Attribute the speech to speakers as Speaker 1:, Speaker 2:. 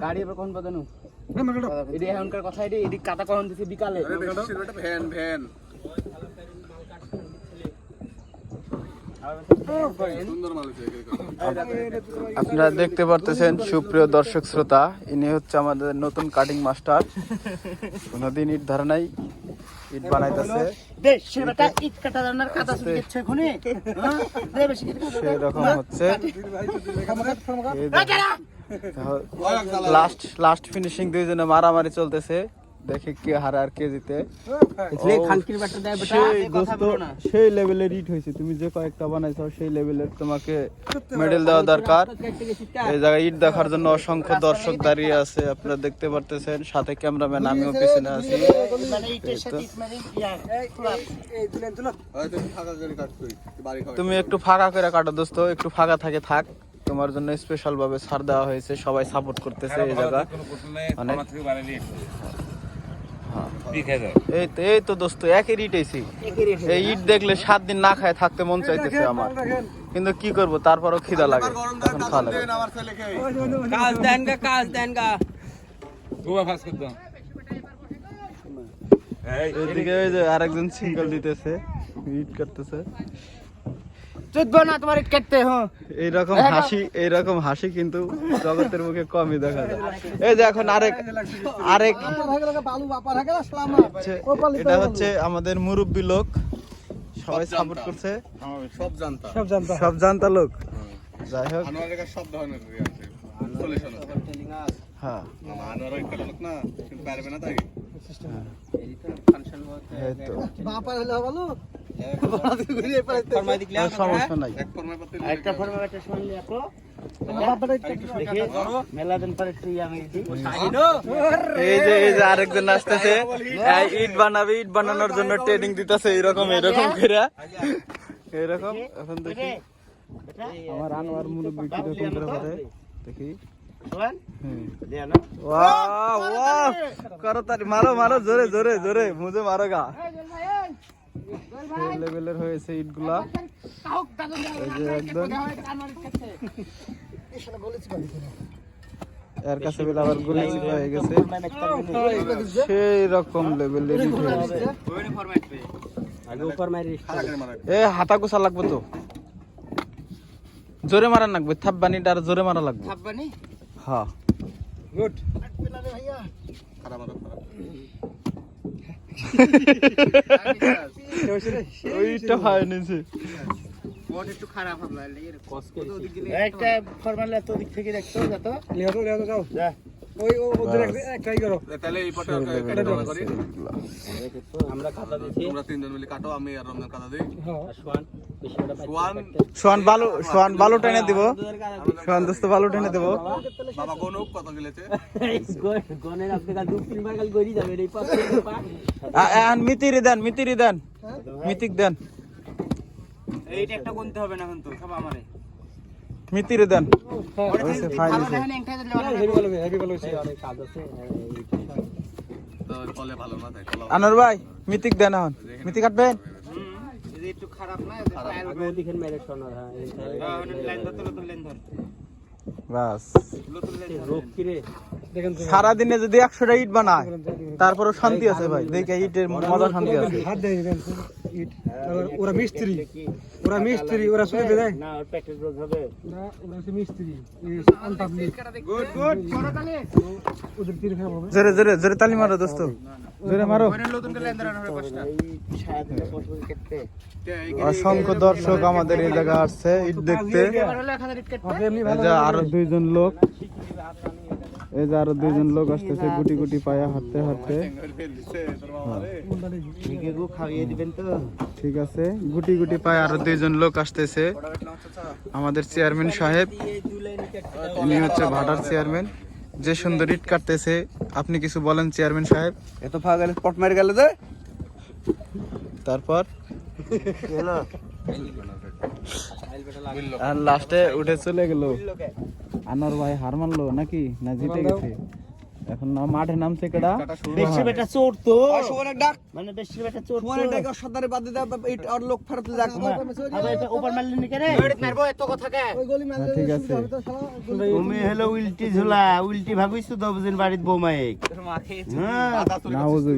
Speaker 1: গাড়ি এবার কোন বাজানো এডি এখনকার কথা এডি কাটা কখন দিছে বিকালে ভ্যান ভ্যান
Speaker 2: আপনারা দেখতে পারতেছেন সুপ্রিয় দর্শক শ্রোতা, ইনি হচ্ছে আমাদের নতুন কাটিং মাস্টার। কোনদিন ইট ধরে নাই, ইট বানাইতেছে সেরকম হচ্ছে। লাস্ট ফিনিশিং দুইজনে মারামারি চলতেছে, দেখে কে হারে আর কে জিতে। সেই লেভেলের ইট হয়েছে, তুমি যে কয়েকটা বানাইছো সেই লেভেলের, তোমাকে মেডেল দেওয়া দরকার। এই জায়গায় ইট দেখার জন্য অসংখ্য দর্শক দাঁড়িয়ে আছে, আপনারা দেখতে পারতেছেন। সাথে ক্যামেরাম্যান, আমিও পিছনে আছি। তুমি একটু ফাঁকা করে কাটো দোস্ত, একটু ফাঁকা থাকে থাক, তোমার জন্য স্পেশাল ভাবে ছাড় দেওয়া হয়েছে। সবাই সাপোর্ট করতেছে এই জায়গা। এই তো দোস্ত একই ইট আইছি, এই ইট দেখলে 7 দিন না খায় থাকতে মন চাইতেছে আমার, কিন্তু কি করব, তারপরও খিদা লাগে, এখন খাওয়া লাগে। এদিকে ওই যে আরেকজন সিঙ্গেল দিতেছে, ইট কাটতেছে। এইরকম হাসি কিন্তু জগতের মুখে কমই দেখা যায়। এই যে এখন আরেক এটা হচ্ছে আমাদের মুরব্বী লোক, সবাই সাপোর্ট করছে, সব জানতা লোক। যাই হোক, হ্যাঁ সমস্যা নাই। এই যে আরেকজন আসতেছে, ইট বানাবে, ইট বানানোর জন্য ট্রেনিং দিতেছে এরকম করে এরকম। এখন দেখি আমার আনোয়ার মুরব্বি কিরকম করে পারে, দেখি। মারো জোরে জোরে জোরে, মুঝে মারো গা। লেভেলের হয়েছে ইট গুলা, একদম এর কাছে বেলা আবার গুলি চিপা হয়ে গেছে, সেই রকম লেভেলের ইট হয়েছে। এ হাতা কুসা লাগবে তো, জোরে মারা লাগবে, থাপ্পানিটা আর জোরে মারা লাগবে। হ্যাঁ গুড। ওইটা হয় নিছে একটু খারাপ হবে, একটা ফরমাল এত দিক থেকে দেখতো যত লিও যাও যা ওই ওদের একটাই করো তাহলে এই পটে করি আমরা কাটা দিছি, তোমরা তিনজন মিলে কাটো, আমি আর রমজান কাটা দেই। সোয়ান বালু টেনে দিব, সোয়ান দোস্ত বালু টেনে দেব। বাবা কোন কত গিলেছে গনের আপনি দু তিনবার কাল গড়ি যাবে এই পাশে মিতিরি দেন মিতিক দেন, এইটা একটা গুনতে হবে না কিন্তু সব আমারে মিতিরে দেন। আনোয়ার ভাই মিতিক দেন, এখন মিতি কাটবেন। সারাদিনে যদি 100টা ইট বানায় তারপরও শান্তি আছে ভাই, দেখে ইটের মজা শান্তি আছে। ওরা মিস্ত্রি ওরা শুনে দেয় না, ওর প্র্যাকটিস রোজ হবে না, ওরা হচ্ছে মিস্ত্রি। গুড ওদের তীর খারাপ হবে, জোরে জোরে জোরে তালি মারো দোস্ত, জোরে মারো। অসংখ্য দর্শক আমাদের এই জায়গা আসছে ইট দেখতে। আরো দুইজন লোক আসতেছে, গুটি গুটি পায়া হাঁটতে হাঁটতে। ঠিক আছে, গুটি গুটি পায়ে আরো দুইজন লোক আসতেছে। আমাদের চেয়ারম্যান সাহেব, ইনি হচ্ছে ভাটার চেয়ারম্যান, যে সুন্দর ইট কাটতেছে। আপনি কিছু বলেন চেয়ারম্যান সাহেব।
Speaker 1: এত ফাঁকা গেলে পট মেরে গেল যে,
Speaker 2: তারপর আর লাস্টে উঠে চলে গেল। আনোয়ার ভাই হার মানলো নাকি, না জিতে গেছে?
Speaker 1: এখন না মাঠে নামছে কেডা
Speaker 3: বেশি বেটা চোর তো
Speaker 2: সুমনের ডাক
Speaker 3: মানে বেশি বেটা চোর তো
Speaker 2: সুমনের ডাক সর্দারে বাদ দে এই আর লোক ফেরত যাক
Speaker 3: আবার এটা ওপর মারলি নি কেরে
Speaker 1: মারবো এত কথা কে
Speaker 4: ঠিক আছে
Speaker 3: তুমি হলো উল্টি ঝুলা উল্টি ভাবিস তো দবদিন বাড়িত বৌমাইক
Speaker 1: মাকে
Speaker 3: হ্যাঁ
Speaker 4: নাউজুবিল্লাহ